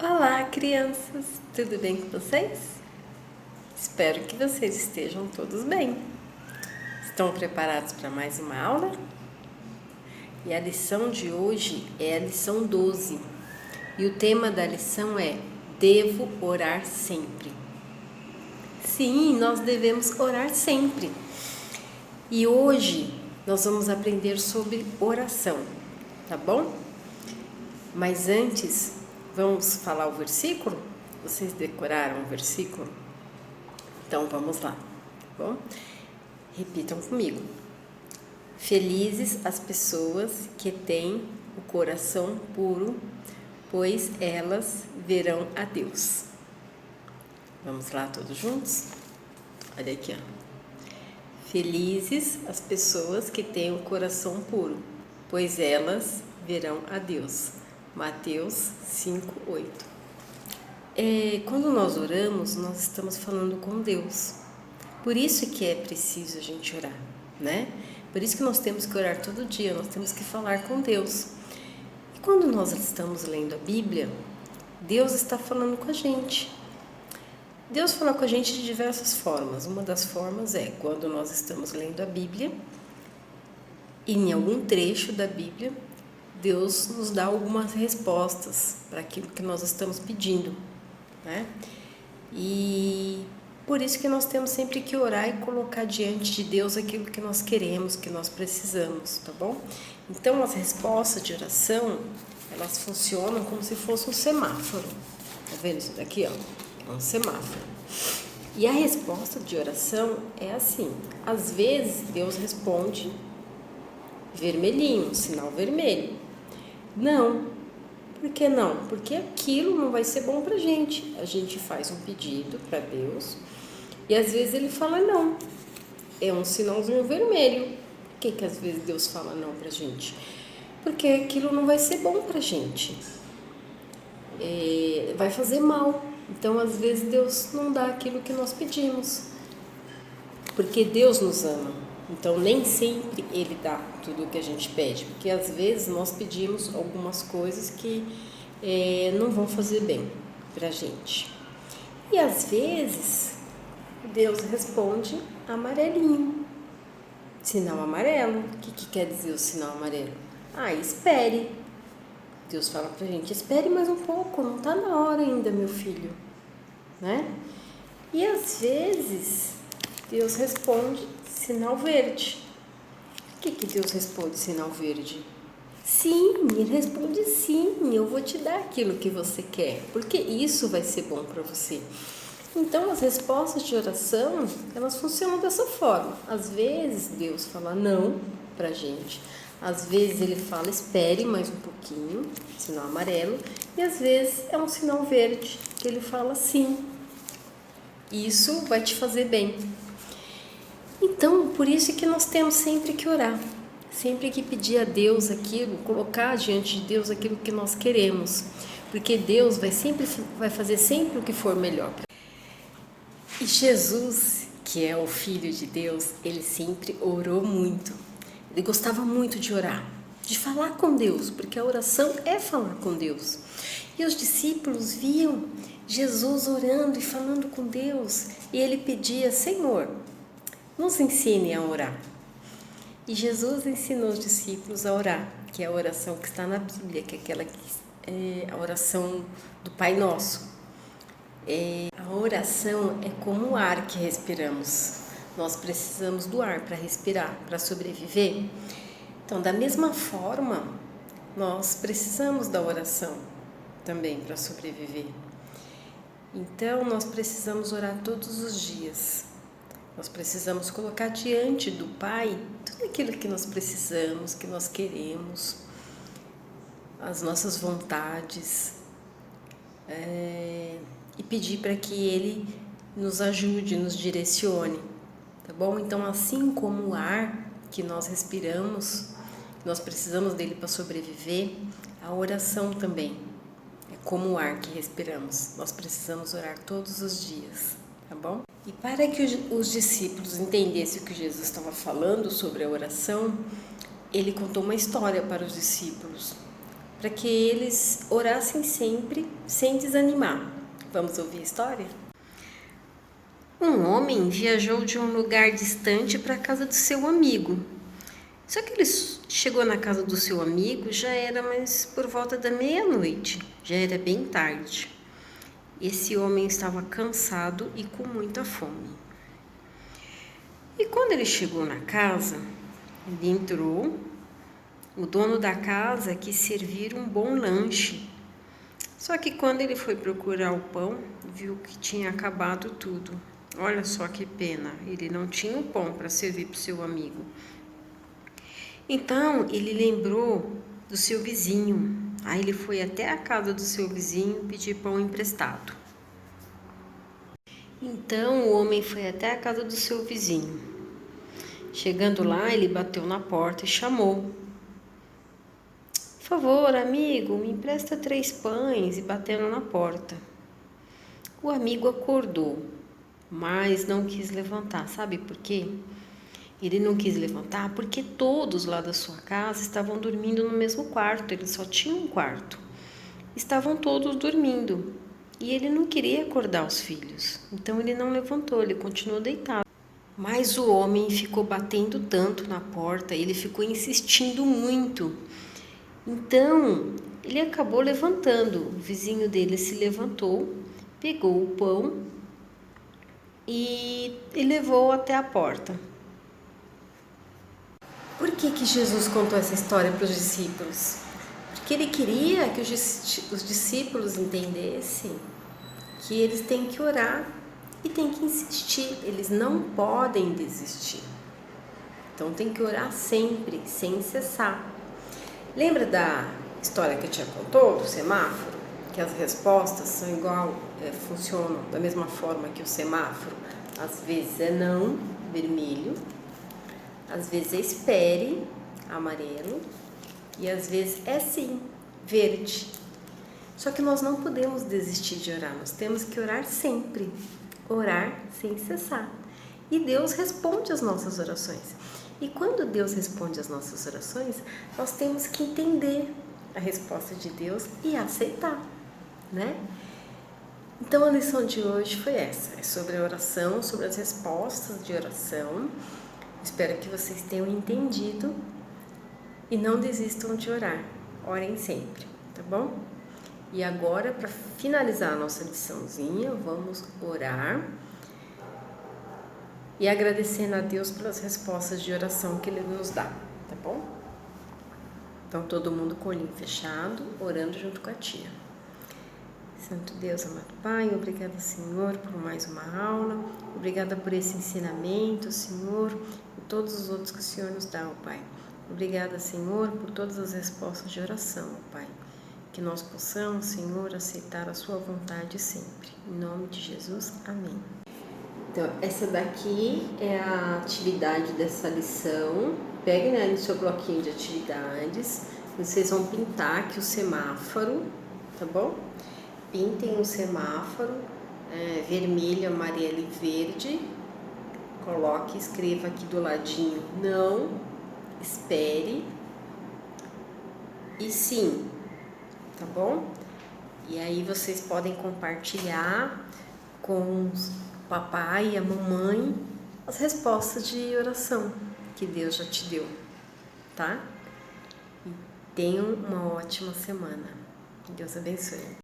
Olá, crianças! Tudo bem com vocês? Espero que vocês estejam todos bem. Estão preparados para mais uma aula? E a lição de hoje é a lição 12. E o tema da lição é: devo orar sempre. Sim, nós devemos orar sempre. E hoje nós vamos aprender sobre oração, tá bom? Mas antes, vamos falar o versículo? Vocês decoraram o versículo? Então vamos lá, tá bom? Repitam comigo. Felizes as pessoas que têm o coração puro, pois elas verão a Deus. Vamos lá todos juntos? Olha aqui, ó. Felizes as pessoas que têm o coração puro, pois elas verão a Deus. Mateus 5:8. Quando nós oramos, nós estamos falando com Deus. Por isso que é preciso a gente orar, né? Por isso que nós temos que orar todo dia, nós temos que falar com Deus. E quando nós estamos lendo a Bíblia, Deus está falando com a gente. Deus fala com a gente de diversas formas. Uma das formas é quando nós estamos lendo a Bíblia e em algum trecho da Bíblia, Deus nos dá algumas respostas para aquilo que nós estamos pedindo, né? E por isso que nós temos sempre que orar e colocar diante de Deus aquilo que nós queremos, que nós precisamos, tá bom? Então, as respostas de oração, elas funcionam como se fosse um semáforo. Tá vendo isso daqui, ó? É um semáforo. E a resposta de oração é assim: às vezes Deus responde vermelhinho, sinal vermelho. Não. Por que não? Porque aquilo não vai ser bom pra gente. A gente faz um pedido para Deus e às vezes Ele fala não. É um sinalzinho vermelho. Por que às vezes Deus fala não pra gente? Porque aquilo não vai ser bom pra gente. Vai fazer mal. Então, às vezes, Deus não dá aquilo que nós pedimos. Porque Deus nos ama. Então, nem sempre Ele dá tudo o que a gente pede. Porque, às vezes, nós pedimos algumas coisas que não vão fazer bem pra gente. E, às vezes, Deus responde amarelinho. Sinal amarelo. O que quer dizer o sinal amarelo? Espere. Deus fala pra gente: espere mais um pouco, não tá na hora ainda, meu filho, né? E às vezes Deus responde sinal verde. O que Deus responde sinal verde? Sim, Ele responde sim, eu vou te dar aquilo que você quer, porque isso vai ser bom para você. Então, as respostas de oração, elas funcionam dessa forma. Às vezes Deus fala não pra gente. Às vezes Ele fala espere mais um pouquinho, sinal amarelo, e às vezes é um sinal verde, que Ele fala sim, isso vai te fazer bem. Então, por isso que nós temos sempre que orar, sempre que pedir a Deus aquilo, colocar diante de Deus aquilo que nós queremos, porque Deus vai fazer sempre o que for melhor. E Jesus, que é o Filho de Deus, Ele sempre orou muito. Ele gostava muito de orar, de falar com Deus, porque a oração é falar com Deus. E os discípulos viam Jesus orando e falando com Deus, e ele pedia: Senhor, nos ensine a orar. E Jesus ensinou os discípulos a orar, que é a oração que está na Bíblia, que é aquela que é a oração do Pai Nosso. A oração é como o ar que respiramos. Nós precisamos do ar para respirar, para sobreviver. Então, da mesma forma, nós precisamos da oração também para sobreviver. Então, nós precisamos orar todos os dias. Nós precisamos colocar diante do Pai tudo aquilo que nós precisamos, que nós queremos, as nossas vontades, e pedir para que Ele nos ajude, nos direcione. Tá bom? Então, assim como o ar que nós respiramos, nós precisamos dele para sobreviver, a oração também é como o ar que respiramos. Nós precisamos orar todos os dias, tá bom? E para que os discípulos entendessem o que Jesus estava falando sobre a oração, ele contou uma história para os discípulos. para que eles orassem sempre sem desanimar. Vamos ouvir a história? Um homem viajou de um lugar distante para a casa do seu amigo. Só que ele chegou na casa do seu amigo, já era mais por volta da meia-noite, já era bem tarde. Esse homem estava cansado e com muita fome. E quando ele chegou na casa, ele entrou. O dono da casa quis servir um bom lanche. Só que quando ele foi procurar o pão, viu que tinha acabado tudo. Olha só que pena, ele não tinha o pão para servir para o seu amigo. Então ele lembrou do seu vizinho. Aí ele foi até a casa do seu vizinho pedir pão emprestado. Então o homem foi até a casa do seu vizinho. Chegando lá, ele bateu na porta e chamou. Por favor, amigo, me empresta 3 pães, e batendo na porta. O amigo acordou, mas não quis levantar. Sabe por quê? Ele não quis levantar porque todos lá da sua casa estavam dormindo no mesmo quarto. Ele só tinha um quarto. Estavam todos dormindo e ele não queria acordar os filhos. Então ele não levantou, ele continuou deitado. Mas o homem ficou batendo tanto na porta, ele ficou insistindo muito. Então ele acabou levantando. O vizinho dele se levantou, pegou o pão e levou até a porta. Por que Jesus contou essa história para os discípulos? Porque ele queria que os discípulos entendessem que eles têm que orar e têm que insistir, eles não podem desistir. Então tem que orar sempre, sem cessar. Lembra da história que eu te contou do semáforo? Que as respostas são funcionam da mesma forma que o semáforo. Às vezes é não, vermelho. Às vezes é espere, amarelo, e às vezes é sim, verde. Só que nós não podemos desistir de orar, nós temos que orar sempre, orar sem cessar. E Deus responde às nossas orações. E quando Deus responde às nossas orações, nós temos que entender a resposta de Deus e aceitar, né? Então a lição de hoje foi essa, é sobre a oração, sobre as respostas de oração. Espero que vocês tenham entendido e não desistam de orar. Orem sempre, tá bom? E agora, para finalizar a nossa liçãozinha, vamos orar e agradecendo a Deus pelas respostas de oração que Ele nos dá, tá bom? Então, todo mundo com o olhinho fechado, orando junto com a tia. Santo Deus, amado Pai, obrigada, Senhor, por mais uma aula. Obrigada por esse ensinamento, Senhor, e todos os outros que o Senhor nos dá, ó Pai. Obrigada, Senhor, por todas as respostas de oração, ó Pai. Que nós possamos, Senhor, aceitar a Sua vontade sempre. Em nome de Jesus, amém. Então, essa daqui é a atividade dessa lição. Pegue, né, no seu bloquinho de atividades. Vocês vão pintar aqui o semáforo, tá bom? Pintem o semáforo, vermelho, amarelo e verde. Coloque, escreva aqui do ladinho não, espere e sim, tá bom? E aí vocês podem compartilhar com o papai e a mamãe as respostas de oração que Deus já te deu, tá? E tenham uma ótima semana. Deus abençoe.